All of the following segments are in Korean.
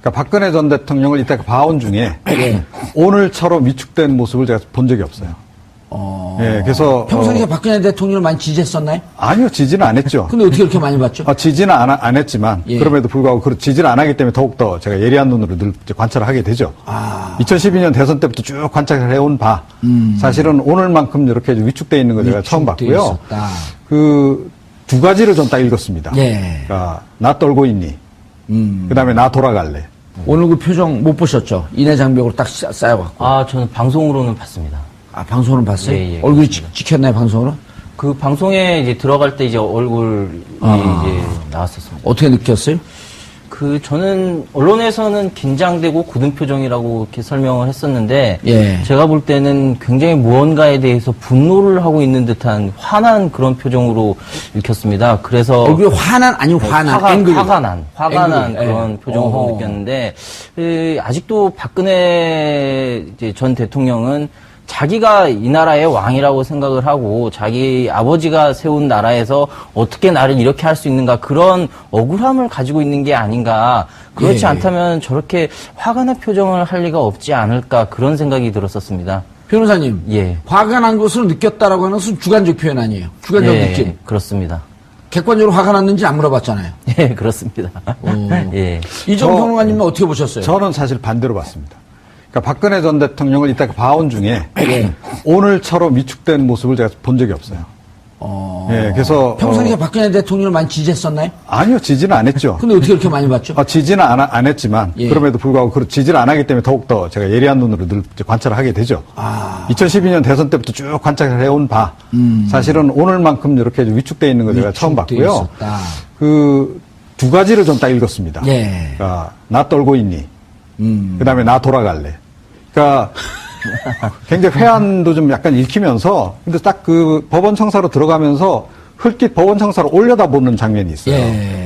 그러니까 박근혜 전 대통령을 이때 봐온 중에 오늘처럼 위축된 모습을 제가 본 적이 없어요. 예, 그래서 평상시에 박근혜 대통령을 많이 지지했었나요? 아니요, 지지는 안 했죠. 근데 어떻게 그렇게 많이 봤죠? 지지는 안 했지만 그럼에도 불구하고 지지를 안 하기 때문에 더욱더 제가 예리한 눈으로 늘 관찰을 하게 되죠. 2012년 대선 때부터 쭉 관찰을 해온 바 사실은 오늘만큼 이렇게 위축돼 있는 거 제가 처음 봤고요. 그 두 가지를 좀 딱 읽었습니다. 그러니까 나 떨고 있니? 그다음에 나 돌아갈래. 오늘 그 표정 못 보셨죠? 인해 장벽으로 딱 쌓여갖고. 저는 방송으로는 봤습니다. 방송으로는 봤어요? 예, 얼굴이 찍혔나요, 방송으로? 그 방송에 이제 들어갈 때 이제 얼굴이 이제 나왔었습니다. 어떻게 느꼈어요? 저는 언론에서는 긴장되고 굳은 표정이라고 이렇게 설명을 했었는데, 제가 볼 때는 굉장히 무언가에 대해서 분노를 하고 있는 듯한 화난 그런 표정으로 읽혔습니다. 그래서. 얼굴이 화난, 아니면 화난? 화가 난 그런 표정으로 느꼈는데, 아직도 박근혜 이제 전 대통령은 자기가 이 나라의 왕이라고 생각을 하고 자기 아버지가 세운 나라에서 어떻게 나를 이렇게 할 수 있는가 그런 억울함을 가지고 있는 게 아닌가. 그렇지 않다면 저렇게 화가 난 표정을 할 리가 없지 않을까 그런 생각이 들었었습니다. 변호사님, 화가 난 것으로 느꼈다라고 하는 것은 주관적 표현 아니에요. 주관적 느낌. 그렇습니다. 객관적으로 화가 났는지 안 물어봤잖아요. 그렇습니다. 이종 평론가님은 어떻게 보셨어요? 저는 사실 반대로 봤습니다. 그러니까 박근혜 전 대통령을 이때 봐온 중에 오늘처럼 위축된 모습을 제가 본 적이 없어요. 그래서 평상시에 박근혜 대통령을 많이 지지했었나요? 아니요, 지지는 안 했죠. 근데 어떻게 그렇게 많이 봤죠? 지지는 안 했지만 그럼에도 불구하고 지지를 안 하기 때문에 더욱더 제가 예리한 눈으로 늘 관찰을 하게 되죠. 2012년 대선 때부터 쭉 관찰을 해온 바 사실은 오늘만큼 이렇게 위축돼 있는 거 제가 처음 봤고요. 그 두 가지를 좀 딱 읽었습니다. 그러니까 나 떨고 있니? 그다음에 나 돌아갈래. 그러니까 굉장히 회한도 좀 약간 읽히면서 근데 딱 그 법원 청사로 들어가면서 흘낏 법원 청사로 올려다보는 장면이 있어요.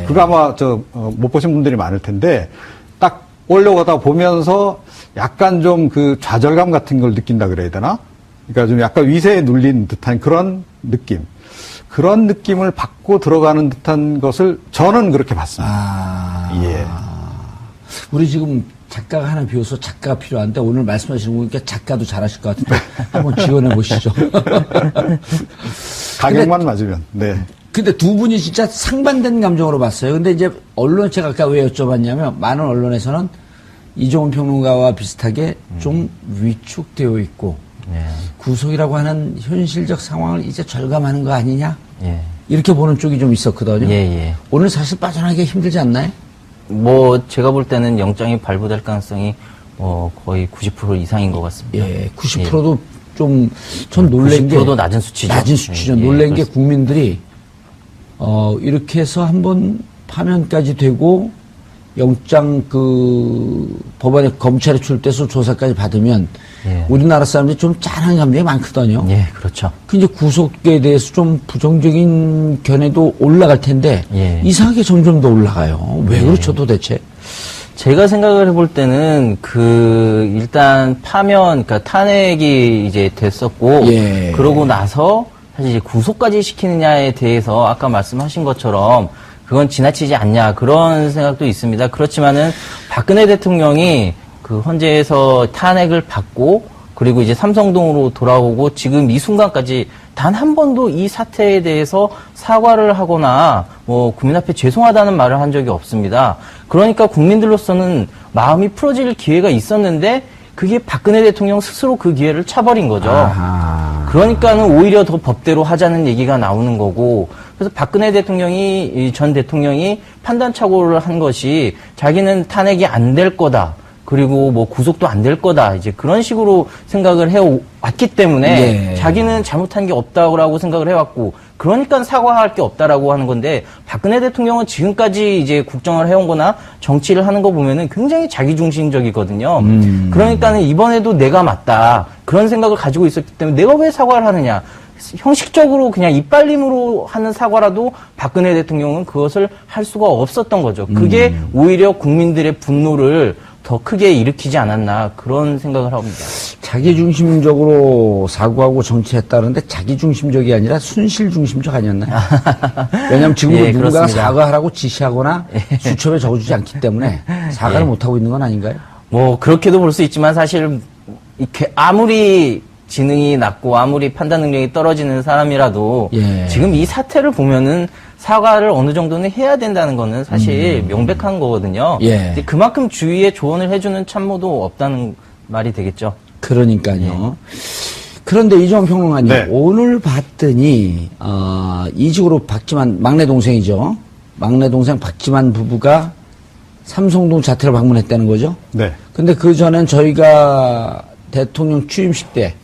그거 아마 못 보신 분들이 많을 텐데 딱 올려가다 보면서 약간 좀 그 좌절감 같은 걸 느낀다 그래야 되나? 그러니까 좀 약간 위세에 눌린 듯한 그런 느낌. 그런 느낌을 받고 들어가는 듯한 것을 저는 그렇게 봤습니다. 우리 지금 작가가 하나 비워서 작가가 필요한데 오늘 말씀하시는 거 보니까 작가도 잘하실 것 같은데 한번 지원해 보시죠. 가격만 맞으면. 근데 두 분이 진짜 상반된 감정으로 봤어요. 근데 이제 언론 제가 아까 왜 여쭤봤냐면 많은 언론에서는 이종훈 평론가와 비슷하게 좀 위축되어 있고 구속이라고 하는 현실적 상황을 이제 절감하는 거 아니냐? 이렇게 보는 쪽이 좀 있었거든요. 오늘 사실 빠져나가기가 힘들지 않나요? 제가 볼 때는 영장이 발부될 가능성이 거의 90% 이상인 것 같습니다. 90%도 좀, 전 놀란 게. 90%도 낮은 수치죠. 낮은 수치죠. 놀란 게 국민들이, 이렇게 해서 한번 파면까지 되고, 영장 법원에 검찰에 출두해서 조사까지 받으면, 우리나라 사람들이 좀 짠한 감정이 많거든요. 그렇죠. 이제 구속에 대해서 좀 부정적인 견해도 올라갈 텐데, 이상하게 점점 더 올라가요. 왜 그렇죠, 도대체? 제가 생각을 해볼 때는 일단 그러니까 탄핵이 이제 됐었고, 그러고 나서 사실 이제 구속까지 시키느냐에 대해서 아까 말씀하신 것처럼 그건 지나치지 않냐 그런 생각도 있습니다. 그렇지만은 박근혜 대통령이 그 헌재에서 탄핵을 받고 그리고 이제 삼성동으로 돌아오고 지금 이 순간까지 단 한 번도 이 사태에 대해서 사과를 하거나 국민 앞에 죄송하다는 말을 한 적이 없습니다. 그러니까 국민들로서는 마음이 풀어질 기회가 있었는데 그게 박근혜 대통령 스스로 그 기회를 차버린 거죠. 그러니까는 오히려 더 법대로 하자는 얘기가 나오는 거고 그래서 박근혜 전 대통령이 판단착오를 한 것이 자기는 탄핵이 안 될 거다. 그리고 구속도 안 될 거다. 이제 그런 식으로 생각을 해왔기 때문에 자기는 잘못한 게 없다고 생각을 해왔고 그러니까 사과할 게 없다라고 하는 건데 박근혜 대통령은 지금까지 이제 국정을 해온 거나 정치를 하는 거 보면은 굉장히 자기중심적이거든요. 그러니까는 이번에도 내가 맞다. 그런 생각을 가지고 있었기 때문에 내가 왜 사과를 하느냐. 형식적으로 그냥 이빨림으로 하는 사과라도 박근혜 대통령은 그것을 할 수가 없었던 거죠. 그게 오히려 국민들의 분노를 더 크게 일으키지 않았나 그런 생각을 합니다. 자기중심적으로 사고하고 정치했다는데 자기중심적이 아니라 순실중심적 아니었나요? 왜냐하면 지금 예, 누군가가 그렇습니다. 사과하라고 지시하거나 수첩에 적어주지 않기 때문에 사과를 못하고 있는 건 아닌가요? 뭐 그렇게도 볼 수 있지만 사실 이렇게 아무리 지능이 낮고 아무리 판단 능력이 떨어지는 사람이라도 예. 지금 이 사태를 보면은 사과를 어느 정도는 해야 된다는 거는 사실 명백한 거거든요. 예. 근데 그만큼 주위에 조언을 해주는 참모도 없다는 말이 되겠죠. 그러니까요. 그런데 이종환 평론가님, 네. 오늘 봤더니, 이직으로 박지만, 막내 동생이죠. 막내 동생 박지만 부부가 삼성동 자택을 방문했다는 거죠. 네. 근데 그 전엔 저희가 대통령 취임식 때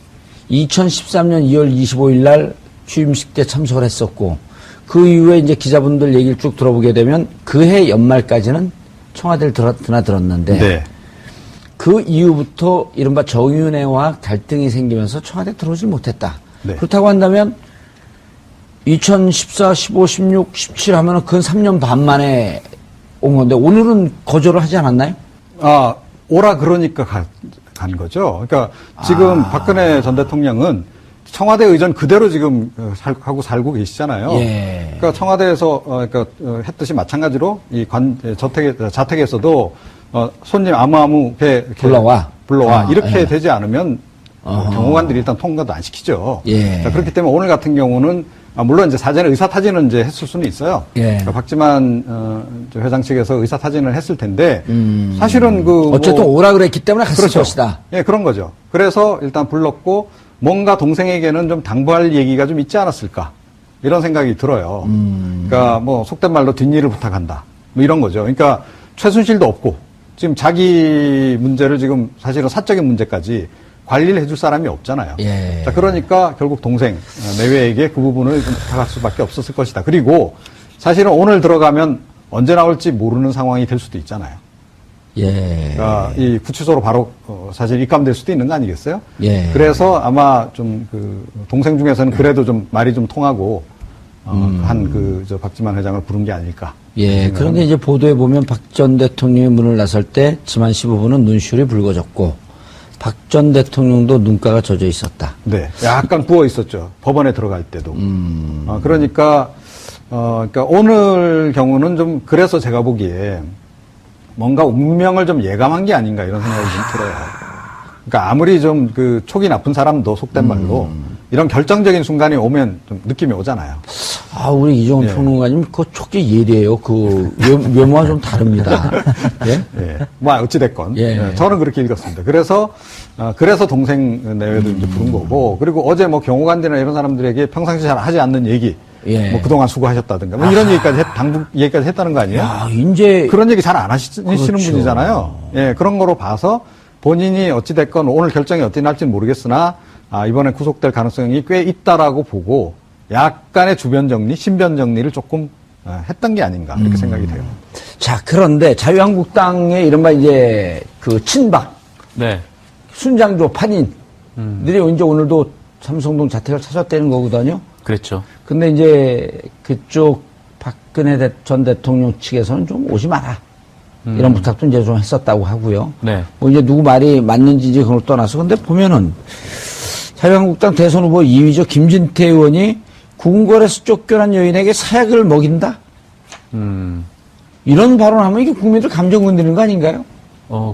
2013년 2월 25일 날 취임식 때 참석을 했었고 그 이후에 이제 기자분들 얘기를 쭉 들어보게 되면 그해 연말까지는 청와대를 드나들었는데 네. 그 이후부터 이른바 정윤회와 갈등이 생기면서 청와대 들어오질 못했다. 네. 그렇다고 한다면 2014, 15, 16, 17 하면은 그건 3년 반 만에 온 건데 오늘은 거절을 하지 않았나요? 아, 오라 그러니까 간 거죠. 그러니까 지금 박근혜 전 대통령은 청와대 의전 그대로 지금 하고 살고 계시잖아요. 예. 그러니까 청와대에서 했듯이 마찬가지로 이 자택에서도 손님 아무 이렇게 불러와 이렇게 예. 되지 않으면 경호관들이 일단 통과도 안 시키죠. 예. 자, 그렇기 때문에 오늘 같은 경우는 물론 이제 사전에 의사 타진은 이제 했을 수는 있어요. 예. 그러니까 박지만 회장 측에서 의사 타진을 했을 텐데 사실은 어쨌든 오라 그랬기 때문에 갔을 그렇죠. 것이다. 예, 그런 거죠. 그래서 일단 불렀고 뭔가 동생에게는 좀 당부할 얘기가 좀 있지 않았을까 이런 생각이 들어요. 그러니까 뭐 속된 말로 뒷일을 부탁한다 뭐 이런 거죠. 그러니까 최순실도 없고 지금 자기 문제를 지금 사실은 사적인 문제까지 관리를 해줄 사람이 없잖아요. 예. 자, 그러니까 결국 동생 내외에게 그 부분을 좀 부탁할 수밖에 없었을 것이다. 그리고 사실은 오늘 들어가면 언제 나올지 모르는 상황이 될 수도 있잖아요. 예. 그러니까 이 구치소로 바로 사실 입감될 수도 있는 거 아니겠어요? 예. 그래서 아마 좀 동생 중에서는 그래도 좀 말이 좀 통하고 저 박지만 회장을 부른 게 아닐까. 예. 그런데 이제 보도에 보면 박 전 대통령이 문을 나설 때 지만 씨 부부는 눈시울이 붉어졌고 박 전 대통령도 눈가가 젖어 있었다. 네. 약간 부어 있었죠. 법원에 들어갈 때도. 그러니까 오늘 경우는 좀 그래서 제가 보기에 뭔가 운명을 좀 예감한 게 아닌가 이런 생각이 좀 들어요. 그러니까 아무리 좀 촉이 나쁜 사람도 속된 말로 이런 결정적인 순간이 오면 좀 느낌이 오잖아요. 우리 이종훈 예. 평론가님, 그 촉이 예리해요. 외모와 좀 다릅니다. 예? 예. 뭐, 어찌됐건. 예. 예, 저는 그렇게 읽었습니다. 그래서 동생 내외도 이제 부른 거고, 그리고 어제 뭐 경호관들이나 이런 사람들에게 평상시 잘 하지 않는 얘기, 예. 뭐 그동안 수고하셨다든가, 뭐 이런 당부 얘기까지 했다는 거 아니에요? 야, 이제. 그런 얘기 잘 안 하시는 그렇죠. 분이잖아요. 예, 그런 거로 봐서 본인이 어찌됐건 오늘 결정이 어떻게 날지는 모르겠으나, 이번에 구속될 가능성이 꽤 있다라고 보고, 약간의 주변 정리, 신변 정리를 조금 했던 게 아닌가, 이렇게 생각이 돼요. 자, 그런데 자유한국당의 이른바 이제 친박. 네. 순장조 판인들이 이제 오늘도 삼성동 자택을 찾았다는 거거든요. 그랬죠. 근데 이제 그쪽 박근혜 전 대통령 측에서는 좀 오지 마라. 이런 부탁도 이제 좀 했었다고 하고요. 네. 뭐 이제 누구 말이 맞는지 이제 그걸 떠나서 근데 보면은 자유한국당 대선 후보 2위죠. 김진태 의원이 궁궐에서 쫓겨난 여인에게 사약을 먹인다? 이런 발언하면 이게 국민들 감정 건드리는 거 아닌가요?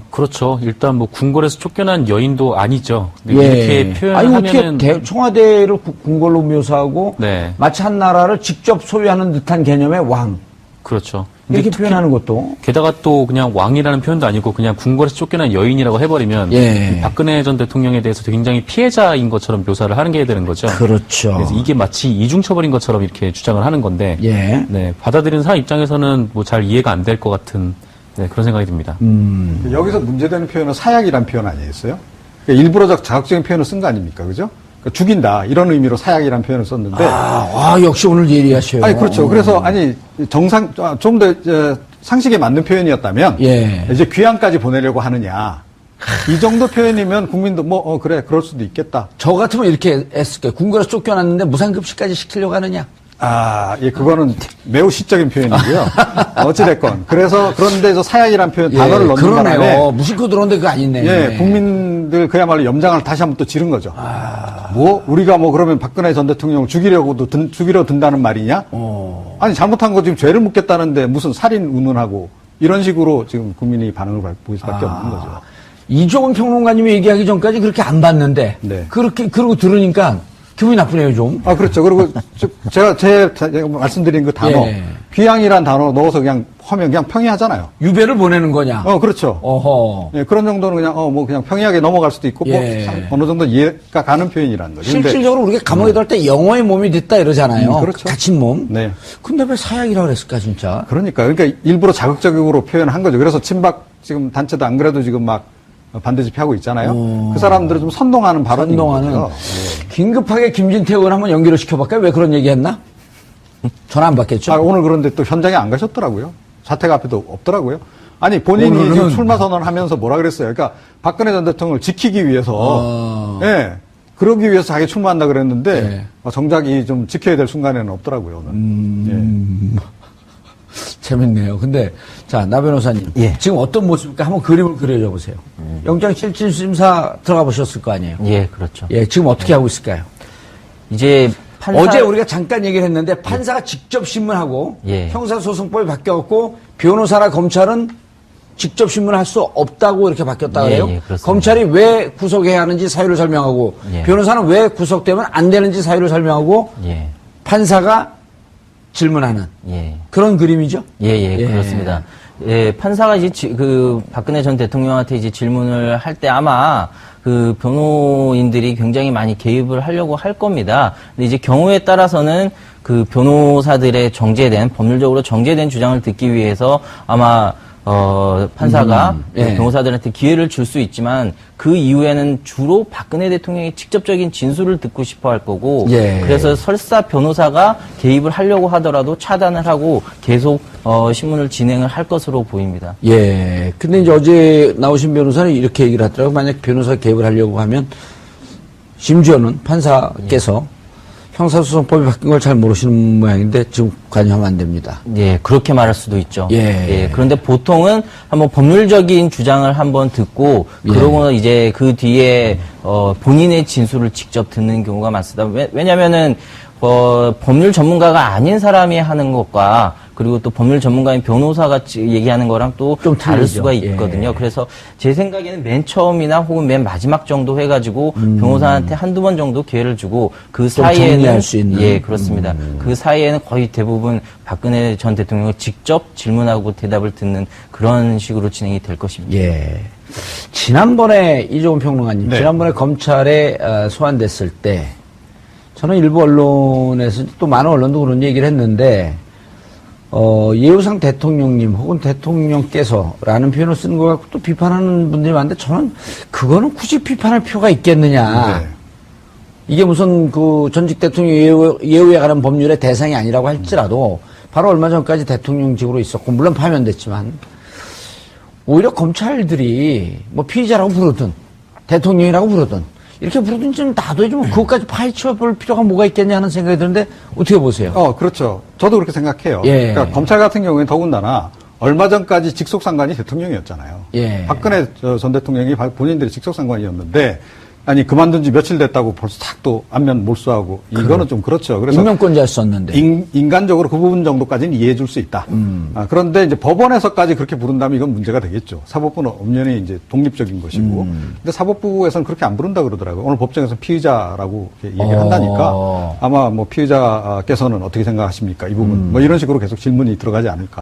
그렇죠. 일단 뭐 궁궐에서 쫓겨난 여인도 아니죠. 예. 이렇게 표현하면은 어떻게 청와대를 궁궐로 묘사하고 네. 마치 한 나라를 직접 소유하는 듯한 개념의 왕 그렇죠. 이렇게 근데 표현하는 것도 게다가 또 그냥 왕이라는 표현도 아니고 그냥 궁궐에서 쫓겨난 여인이라고 해버리면 예. 이 박근혜 전 대통령에 대해서 굉장히 피해자인 것처럼 묘사를 하는 게 되는 거죠. 그렇죠. 그래서 이게 마치 이중처벌인 것처럼 이렇게 주장을 하는 건데 예. 네, 받아들이는 사람 입장에서는 뭐 잘 이해가 안 될 것 같은 그런 생각이 듭니다. 여기서 문제되는 표현은 사약이란 표현 아니었어요? 그러니까 일부러적 자극적인 표현을 쓴 거 아닙니까? 그죠? 그러니까 죽인다. 이런 의미로 사약이란 표현을 썼는데. 역시 오늘 예리하셔요. 아니, 그렇죠. 그래서, 좀 더, 상식에 맞는 표현이었다면. 예. 이제 귀향까지 보내려고 하느냐. 이 정도 표현이면 국민도 그래, 그럴 수도 있겠다. 저 같으면 이렇게 했을 거예요. 궁궐에서 쫓겨났는데 무상급식까지 시키려고 하느냐. 예, 그거는 매우 시적인 표현이고요. 어찌됐건. 그래서, 그런데 저 사약이라는 표현, 단어를 넣는 그러네요. 바람에. 무심코 들어오는데 그거 아니네. 예, 국민들 그야말로 염장을 다시 한번 또 지른 거죠. 우리가 그러면 박근혜 전 대통령을 죽이려 든다는 말이냐? 아니, 잘못한 거 지금 죄를 묻겠다는데 무슨 살인 운운하고 이런 식으로 지금 국민이 반응을 보일 수밖에 없는 거죠. 이종훈 평론가님이 얘기하기 전까지 그렇게 안 봤는데. 네. 그러고 들으니까 기분이 나쁘네요, 좀. 그렇죠. 그리고 제가 말씀드린 그 단어, 예. 귀향이란 단어 넣어서 그냥 하면 그냥 평이하잖아요. 유배를 보내는 거냐. 그렇죠. 어허. 예, 그런 정도는 그냥, 그냥 평이하게 넘어갈 수도 있고, 예. 어느 정도 이해가 가는 표현이라는 거죠. 근데 실질적으로 우리가 감옥에 들어갈 때 영어의 몸이 됐다 이러잖아요. 그렇죠. 갇힌 몸. 네. 근데 왜 사약이라고 그랬을까, 진짜? 그러니까 일부러 자극적으로 표현한 거죠. 그래서 친박 지금 단체도 안 그래도 지금 막 반대 집회하고 있잖아요. 그 사람들을 좀 선동하는 발언인 거죠. 긴급하게 김진태 의원 한번 연기를 시켜볼까요? 왜 그런 얘기 했나? 전화 안 받겠죠? 오늘 그런데 또 현장에 안 가셨더라고요. 사택 앞에도 없더라고요. 아니, 본인이 오늘은 지금 출마 선언을 하면서 뭐라 그랬어요? 그러니까 박근혜 전 대통령을 지키기 위해서, 예, 그러기 위해서 자기 출마한다 그랬는데, 정작 좀 지켜야 될 순간에는 없더라고요, 오늘. 재밌네요. 근데, 자, 나 변호사님. 예. 지금 어떤 모습일까? 한번 그림을 그려줘 보세요. 영장실질심사 들어가 보셨을 거 아니에요? 예, 그렇죠. 예, 지금 어떻게 하고 있을까요? 이제 판사 어제 우리가 잠깐 얘기를 했는데 판사가 직접 신문하고 예. 형사소송법이 바뀌었고 변호사나 검찰은 직접 신문할 수 없다고 이렇게 바뀌었다 그래요. 예, 그렇습니다. 검찰이 왜 구속해야 하는지 사유를 설명하고 예. 변호사는 왜 구속되면 안 되는지 사유를 설명하고 예. 판사가 질문하는 예. 그런 그림이죠. 예, 그렇습니다. 예, 판사가 이제 박근혜 전 대통령한테 이제 질문을 할 때 아마 그 변호인들이 굉장히 많이 개입을 하려고 할 겁니다. 근데 이제 경우에 따라서는 그 변호사들의 법률적으로 정제된 주장을 듣기 위해서 아마 판사가 예. 변호사들한테 기회를 줄 수 있지만 그 이후에는 주로 박근혜 대통령이 직접적인 진술을 듣고 싶어 할 거고 예. 그래서 설사 변호사가 개입을 하려고 하더라도 차단을 하고 계속 신문을 진행을 할 것으로 보입니다. 예. 근데 이제 어제 나오신 변호사는 이렇게 얘기를 하더라고요. 만약 변호사 개입을 하려고 하면 심지어는 판사께서 형사소송법이 바뀐 걸 잘 모르시는 모양인데 지금 관여하면 안 됩니다. 예, 그렇게 말할 수도 있죠. 예. 그런데 보통은 한번 법률적인 주장을 한번 듣고 그러고 이제 그 뒤에 본인의 진술을 직접 듣는 경우가 많습니다. 왜냐면은 법률 전문가가 아닌 사람이 하는 것과 그리고 또 법률 전문가인 변호사가 얘기하는 거랑 또 좀 다를 틀리죠. 수가 있거든요. 예. 그래서 제 생각에는 맨 처음이나 혹은 맨 마지막 정도 해가지고 변호사한테 한두 번 정도 기회를 주고 그 사이에는 정리할 수 있는. 예, 그렇습니다. 그 사이에는 거의 대부분 박근혜 전 대통령을 직접 질문하고 대답을 듣는 그런 식으로 진행이 될 것입니다. 예. 지난번에 이종훈 평론가님, 네. 지난번에 검찰에 소환됐을 때 저는 일부 언론에서 또 많은 언론도 그런 얘기를 했는데 예우상 대통령님 혹은 대통령께서라는 표현을 쓰는 거 갖고 또 비판하는 분들이 많은데 저는 그거는 굳이 비판할 필요가 있겠느냐. 네. 이게 무슨 그 전직 대통령 예우에 관한 법률의 대상이 아니라고 할지라도 바로 얼마 전까지 대통령직으로 있었고 물론 파면됐지만 오히려 검찰들이 뭐 피의자라고 부르든 대통령이라고 부르든 이렇게 부르든 좀 놔둬야지 그것까지 파헤쳐 볼 필요가 뭐가 있겠냐 하는 생각이 드는데 어떻게 보세요? 그렇죠. 저도 그렇게 생각해요. 예. 그러니까 검찰 같은 경우에는 더군다나 얼마 전까지 직속상관이 대통령이었잖아요. 예. 박근혜 전 대통령이 본인들이 직속상관이었는데 아니 그만둔 지 며칠 됐다고 벌써 탁 또 안면 몰수하고 이거는 좀 그렇죠. 그래서 임명권자였었는데. 인간적으로 그 부분 정도까지는 이해해 줄 수 있다. 그런데 이제 법원에서까지 그렇게 부른다면 이건 문제가 되겠죠. 사법부는 엄연히 이제 독립적인 것이고. 근데 사법부에서는 그렇게 안 부른다 그러더라고요. 오늘 법정에서 피의자라고 얘기를 한다니까 아마 뭐 피의자께서는 어떻게 생각하십니까? 이 부분. 뭐 이런 식으로 계속 질문이 들어가지 않을까.